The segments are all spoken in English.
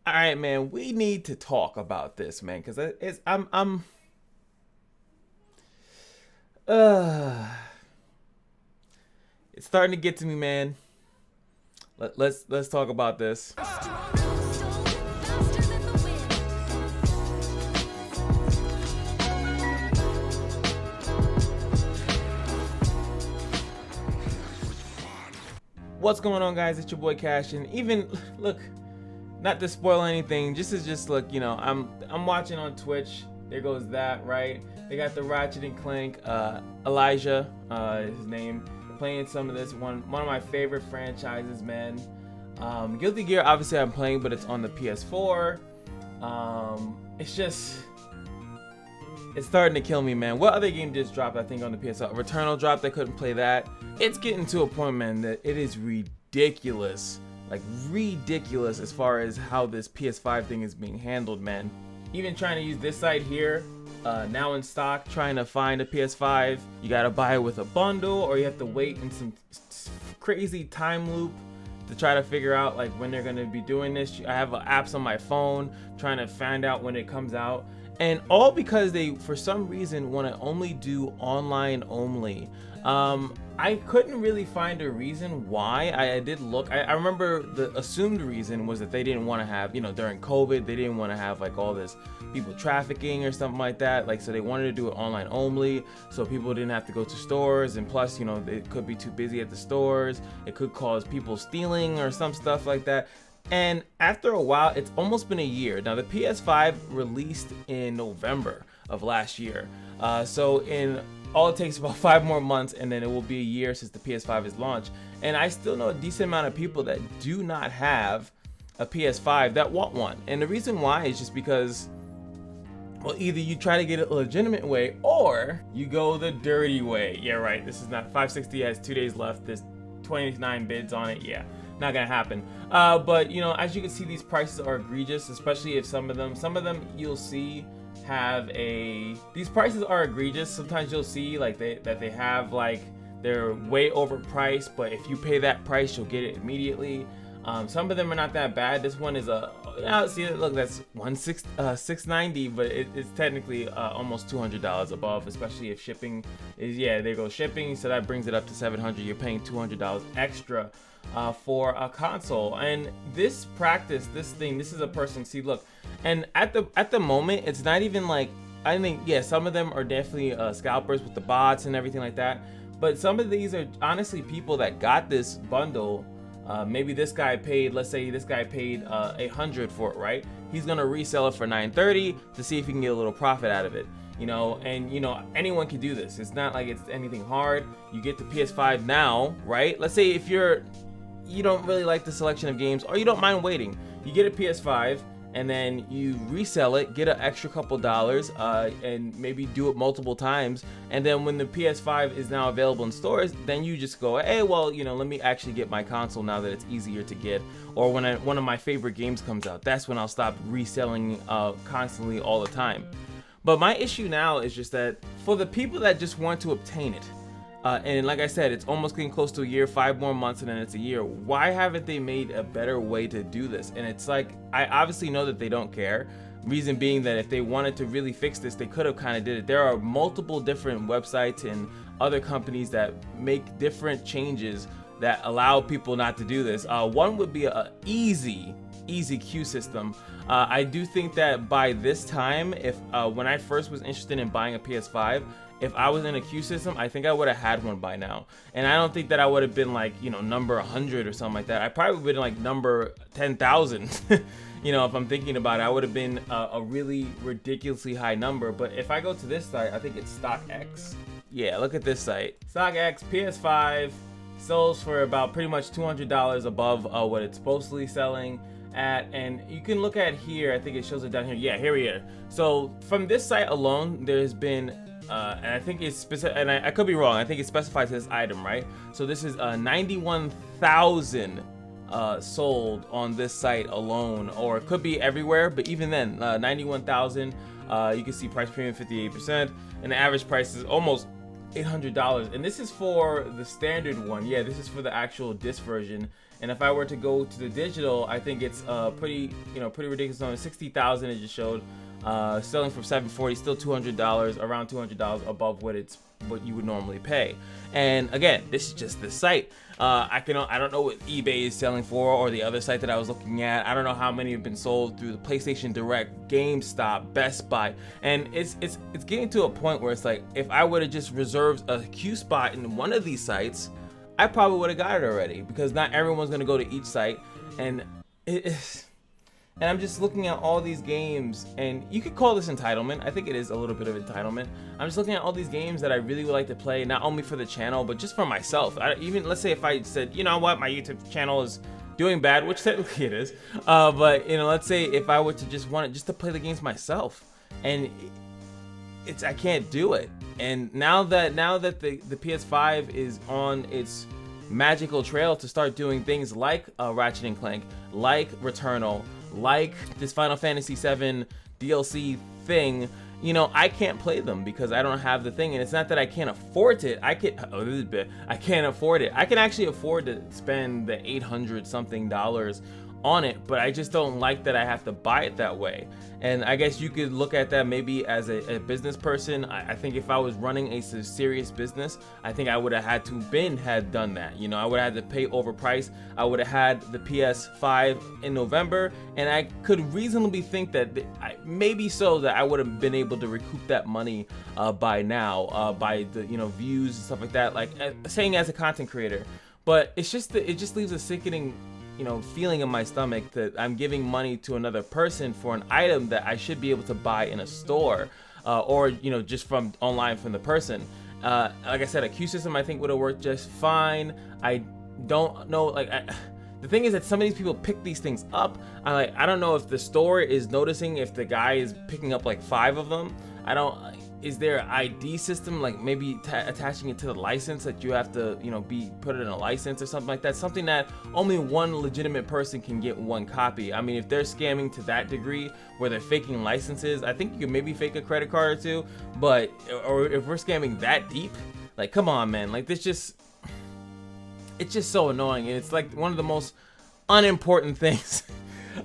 All right, man, we need to talk about this, man, because uh it's starting to get to me, man. Let's talk about this. What's going on, guys? It's your boy Cash, and even look, not to spoil anything, just look, I'm watching on Twitch. There goes that, right? They got the Ratchet and Clank, Elijah, his name, playing some of this one of my favorite franchises, man. Guilty Gear, obviously I'm playing, but it's on the PS4. It's starting to kill me, man. What other game just dropped, I think, on the PS4? Returnal dropped, I couldn't play that. It's getting to a point, man, that it is ridiculous. Like, ridiculous as far as how this PS5 thing is being handled, man. Even trying to use this site here, now in stock, trying to find a PS5. You gotta buy it with a bundle, or you have to wait in some crazy time loop to try to figure out like when they're gonna be doing this. I have apps on my phone trying to find out when it comes out. And all because they, for some reason, want to only do online only. I couldn't really find a reason why. I did look. I remember the assumed reason was that they didn't want to have, during COVID, they didn't want to have like all this people trafficking or something like that. Like, so they wanted to do it online only, so people didn't have to go to stores. And plus, it could be too busy at the stores. It could cause people stealing or some stuff like that. And after a while, it's almost been a year. Now, the PS5 released in November of last year. So in all it takes about 5 more months, and then it will be a year since the PS5 is launched. And I still know a decent amount of people that do not have a PS5 that want one. And the reason why is just because, well, either you try to get it a legitimate way, or you go the dirty way. Yeah, right. This is not 560 has 2 days left. There's 29 bids on it. Yeah. Not gonna happen. But as you can see, these prices are egregious, especially if some of them you'll see have these prices are egregious. Sometimes you'll see like that they have like they're way overpriced, but if you pay that price, you'll get it immediately. Some of them are not that bad. This one is see, look, that's $690, but it's technically almost $200 above, especially if shipping is, yeah, there goes shipping, so that brings it up to $700. You're paying $200 extra for a console. And this is a person, see, look, and at the moment, it's not even like, I think, yeah, some of them are definitely scalpers with the bots and everything like that, but some of these are honestly people that got this bundle. Maybe this guy paid, let's say this guy paid $800 for it, right? He's gonna resell it for $930 to see if he can get a little profit out of it, and anyone can do this. It's not like it's anything hard. You get the PS5 now, right? Let's say if you don't really like the selection of games, or you don't mind waiting, you get a PS5 and then you resell it, get an extra couple dollars, and maybe do it multiple times. And then when the PS5 is now available in stores, then you just go, hey, well, let me actually get my console now that it's easier to get. Or when one of my favorite games comes out, that's when I'll stop reselling constantly all the time. But my issue now is just that for the people that just want to obtain it, and like I said, it's almost getting close to a year, 5 more months, and then it's a year. Why haven't they made a better way to do this? And it's like, I obviously know that they don't care. Reason being that if they wanted to really fix this, they could have kind of did it. There are multiple different websites and other companies that make different changes that allow people not to do this. One would be a easy queue system. I do think that by this time, if when I first was interested in buying a PS5, if I was in a queue system, I think I would have had one by now. And I don't think that I would have been like, number 100 or something like that. I probably would have been like number 10,000. If I'm thinking about it, I would have been a really ridiculously high number. But if I go to this site, I think it's StockX. Yeah, look at this site. StockX PS5 sells for about pretty much $200 above what it's supposedly selling at. And you can look at here, I think it shows it down here. Yeah, here we are. So from this site alone, there's been and I think it's specific, and I could be wrong, I think it specifies this item, right? So this is 91,000 sold on this site alone, or it could be everywhere, but even then, 91,000. You can see price premium 58%, and the average price is almost $800. And this is for the standard one. Yeah, this is for the actual disc version. And if I were to go to the digital, I think it's pretty ridiculous. On 60,000 it just showed, selling for $740, still $200, around $200 above what you would normally pay. And again, this is just the site. I don't know what eBay is selling for, or the other site that I was looking at. I don't know how many have been sold through the PlayStation Direct, GameStop, Best Buy, and it's getting to a point where it's like, if I would have just reserved a queue spot in one of these sites, I probably would have got it already, because not everyone's gonna go to each site. And I'm just looking at all these games, and you could call this entitlement. I think it is a little bit of entitlement. I'm just looking at all these games that I really would like to play, not only for the channel, but just for myself. Even let's say if I said, you know what, my YouTube channel is doing bad, which technically it is, but you know, let's say if I were to just want it just to play the games myself, and I can't do it. And now that the PS5 is on its magical trail to start doing things like Ratchet and Clank, like Returnal, like this Final Fantasy VII DLC thing, you know, I can't play them because I don't have the thing. And it's not that I can't afford it. I can't afford it. I can actually afford to spend the $800 something on it, but I just don't like that I have to buy it that way. And I guess you could look at that maybe as a business person. I think if I was running a serious business, I think I would have had to had done that. You know, I would have had to pay overpriced. I would have had the PS5 in November, and I could reasonably think that maybe so that I would have been able to recoup that money by now, by the views and stuff like that. Like saying as a content creator, but it just leaves a sickening feeling in my stomach that I'm giving money to another person for an item that I should be able to buy in a store, or just from online from the person. Like I said, a queue system I think would have worked just fine. I don't know, the thing is that some of these people pick these things up. I don't know if the store is noticing if the guy is picking up like 5 of them. Is there an ID system, like maybe attaching it to the license that you have to, put it in a license or something like that? Something that only one legitimate person can get one copy. I mean, if they're scamming to that degree where they're faking licenses, I think you can maybe fake a credit card or two. But, or if we're scamming that deep, like, come on, man. Like, it's just so annoying. And it's like one of the most unimportant things.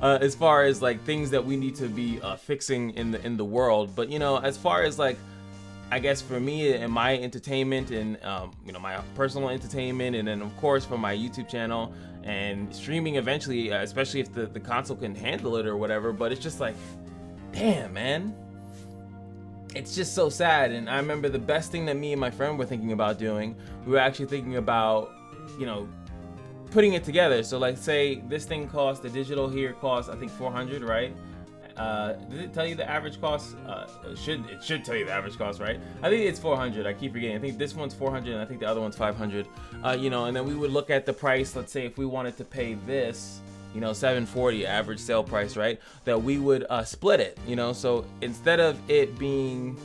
As far as like things that we need to be fixing in the world. But as far as like, I guess for me and my entertainment and my personal entertainment, and then of course for my YouTube channel and streaming eventually, especially if the console can handle it or whatever. But it's just like, damn, man, it's just so sad. And I remember the best thing that me and my friend were thinking about doing, we were actually thinking about putting it together. So like, say this thing costs, the digital here costs I think $400, right? Did it tell you the average cost? It should tell you the average cost, right? I think it's $400. I keep forgetting. I think this one's $400 and I think the other one's $500. And then we would look at the price. Let's say if we wanted to pay this, $740 average sale price, right? That we would split it. So instead of it being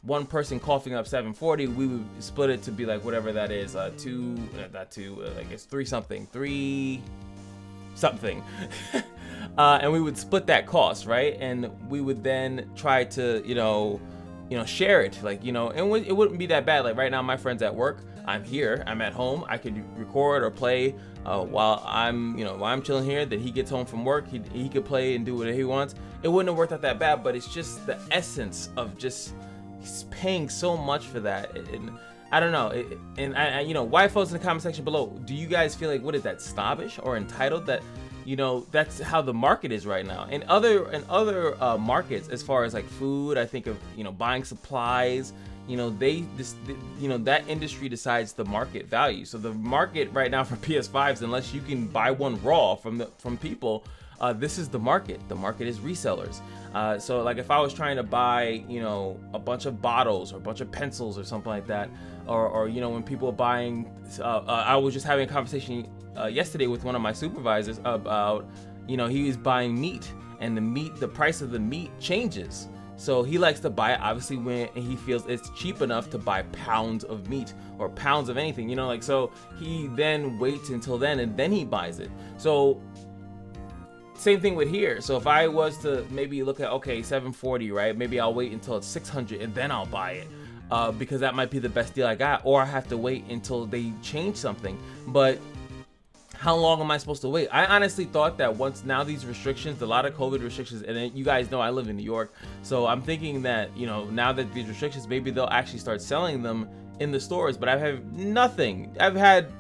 one person coughing up $740, we would split it to be like whatever that is, I guess three something, and we would split that cost, right? And we would then try to share it, like and it wouldn't be that bad. Like right now, my friend's at work, I'm here, I'm at home, I could record or play while I'm chilling here. Then he gets home from work, he could play and do whatever he wants. It wouldn't have worked out that bad, but it's just the essence of just paying so much for that. And I don't know. Why, folks, in the comment section below, do you guys feel like, what is that, snobbish or entitled? That that's how the market is right now. In other markets, as far as like food, I think of buying supplies. That industry decides the market value. So the market right now for PS5s, unless you can buy one raw from people, this is the market. The market is resellers. So like if I was trying to buy, a bunch of bottles or a bunch of pencils or something like that, or when people are buying, I was just having a conversation yesterday with one of my supervisors about, he was buying meat, and the price of the meat changes. So he likes to buy it obviously when he feels it's cheap enough to buy pounds of meat or pounds of anything, so he then waits until then and then he buys it. So same thing with here. So if I was to maybe look at, okay, $740, right? Maybe I'll wait until it's $600 and then I'll buy it, because that might be the best deal I got, or I have to wait until they change something. But how long am I supposed to wait? I honestly thought that once now these restrictions, a lot of COVID restrictions, and then you guys know I live in New York, so I'm thinking that, you know, now that these restrictions, maybe they'll actually start selling them in the stores, but I've had nothing.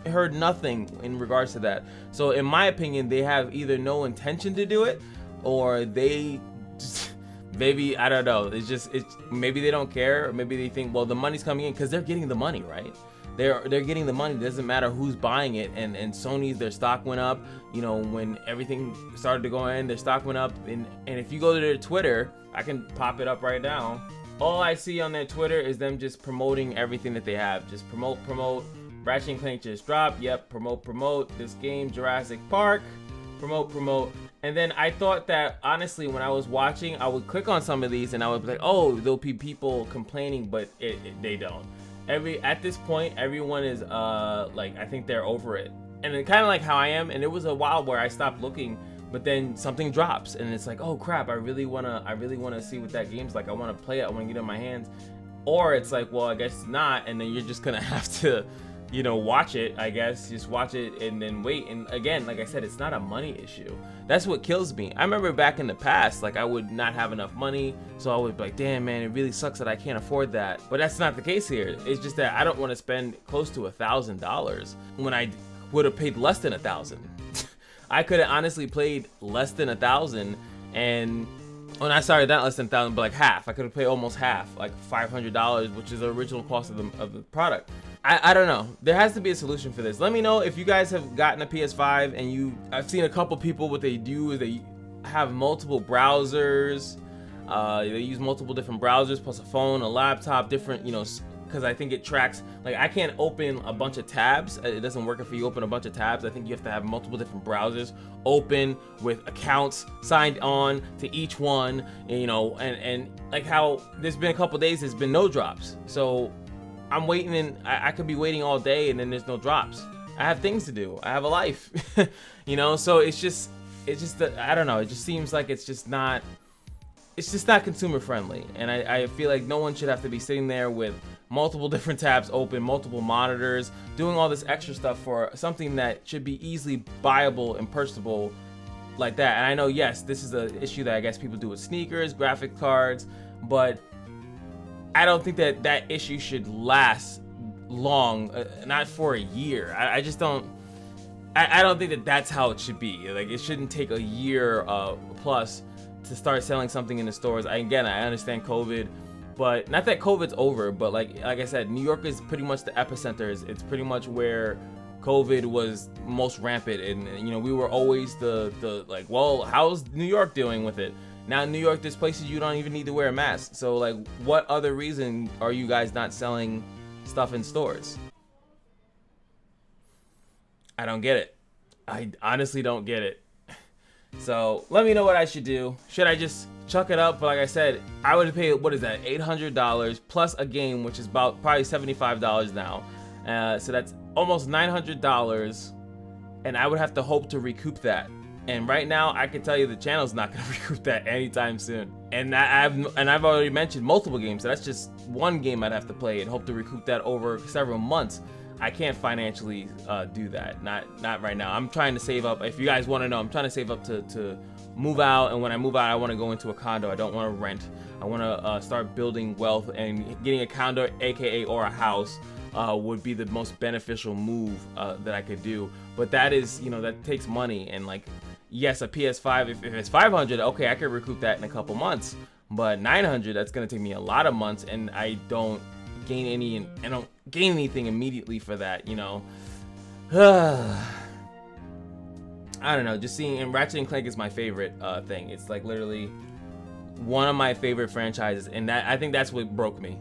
Heard nothing in regards to that. So in my opinion, they have either no intention to do it, or they just, maybe, I don't know. It's maybe they don't care, or maybe they think, well, the money's coming in because they're getting the money, right? They're getting the money. It doesn't matter who's buying it. And Sony's, their stock went up. You know, when everything started to go in, their stock went up. And if you go to their Twitter, I can pop it up right now. All I see on their Twitter is them just promoting everything that they have. Just promote. Ratchet & Clank just dropped. Yep, promote. This game, Jurassic Park. Promote. And then I thought that, honestly, when I was watching, I would click on some of these and I would be like, oh, there'll be people complaining, but they don't. At this point, everyone is like, I think they're over it. And kind of like how I am. And it was a while where I stopped looking, but then something drops and it's like, oh crap, I really wanna see what that game's like. I wanna play it, I wanna get it in my hands. Or it's like, well, I guess not, and then you're just gonna have to, you know, watch it, I guess. Just watch it and then wait. And again, like I said, it's not a money issue. That's what kills me. I remember back in the past, like I would not have enough money, so I would be like, damn man, it really sucks that I can't afford that. But that's not the case here. It's just that I don't want to spend close to $1,000 when I would have paid less than $1,000. I could have honestly played less than $1,000, and when I started, not less than $1,000, but like half. I could have paid almost half, like $500, which is the original cost of the product. I don't know. There has to be a solution for this. Let me know if you guys have gotten a PS5 and I've seen a couple people, what they do is they have multiple browsers. They use multiple different browsers plus a phone, a laptop, different, you know, because I think it tracks, like I can't open a bunch of tabs. It doesn't work if you open a bunch of tabs. I think you have to have multiple different browsers open with accounts signed on to each one, you know, and like how there's been a couple days, there's been no drops. So I'm waiting, and I could be waiting all day and then there's no drops. I have things to do. I have a life, you know, so it's just I don't know. It just seems like it's just not consumer friendly. And I feel like no one should have to be sitting there with multiple different tabs open, multiple monitors, doing all this extra stuff for something that should be easily buyable and purchasable like that. And I know, yes, this is an issue that I guess people do with sneakers, graphic cards, but I don't think that issue should last long, not for a year. I just don't. I don't think that that's how it should be. Like, it shouldn't take a year plus to start selling something in the stores. I understand COVID, but not that COVID's over, but like I said, New York is pretty much the epicenter. It's pretty much where COVID was most rampant, and you know, we were always the like, well, how's New York doing with it? Now in New York, there's places you don't even need to wear a mask. So like, what other reason are you guys not selling stuff in stores? I don't get it. I honestly don't get it. So let me know what I should do. Should I just chuck it up? But like I said, I would pay, what is that, $800 plus a game, which is about probably $75 now. So that's almost $900, and I would have to hope to recoup that. And right now, I can tell you the channel's not gonna recoup that anytime soon. And I've already mentioned multiple games, so that's just one game I'd have to play and hope to recoup that over several months. I can't financially do that. Not right now. I'm trying to save up. If you guys want to know, I'm trying to save up to move out. And when I move out, I want to go into a condo. I don't want to rent. I want to start building wealth, and getting a condo, aka or a house, would be the most beneficial move that I could do. But that is, you know, that takes money. And like, yes, a PS5, if it's $500, okay, I could recoup that in a couple months. But $900, that's gonna take me a lot of months, and I don't gain anything immediately for that, you know. I don't know, just seeing, and Ratchet & Clank is my favorite thing. It's like literally one of my favorite franchises, and that, I think that's what broke me.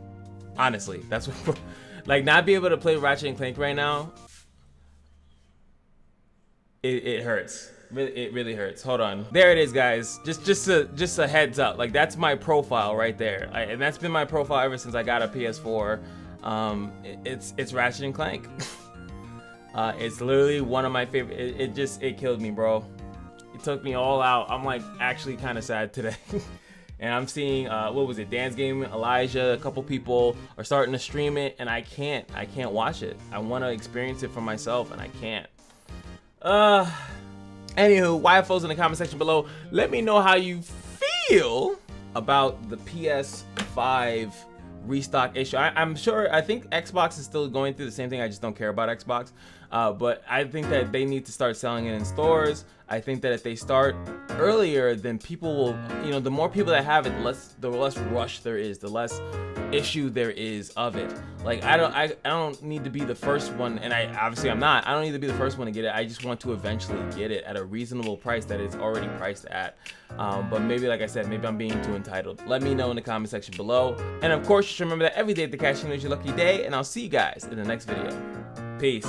Honestly, that's what like, not being able to play Ratchet & Clank right now, it hurts. It really hurts. Hold on. There it is, guys. Just a heads up. Like, that's my profile right there. And that's been my profile ever since I got a PS4. It's Ratchet & Clank. It's literally one of my favorite. It killed me, bro. It took me all out. I'm like actually kind of sad today. And I'm seeing what was it, Dan's Game, Elijah, a couple people are starting to stream it, and I can't watch it. I want to experience it for myself, and I can't. Anywho, YFOs in the comment section below. Let me know how you feel about the PS5 restock issue. I'm sure, I think Xbox is still going through the same thing. I just don't care about Xbox. But I think that they need to start selling it in stores. I think that if they start earlier, then people will, you know, the more people that have it, the less rush there is, the less issue there is of it. Like I don't need to be the first one, and obviously I'm not. I don't need to be the first one to get it. I just want to eventually get it at a reasonable price that it's already priced at. But maybe, like I said, maybe I'm being too entitled. Let me know in the comment section below. And of course, just remember that every day at the Kashino is your lucky day, and I'll see you guys in the next video. Peace.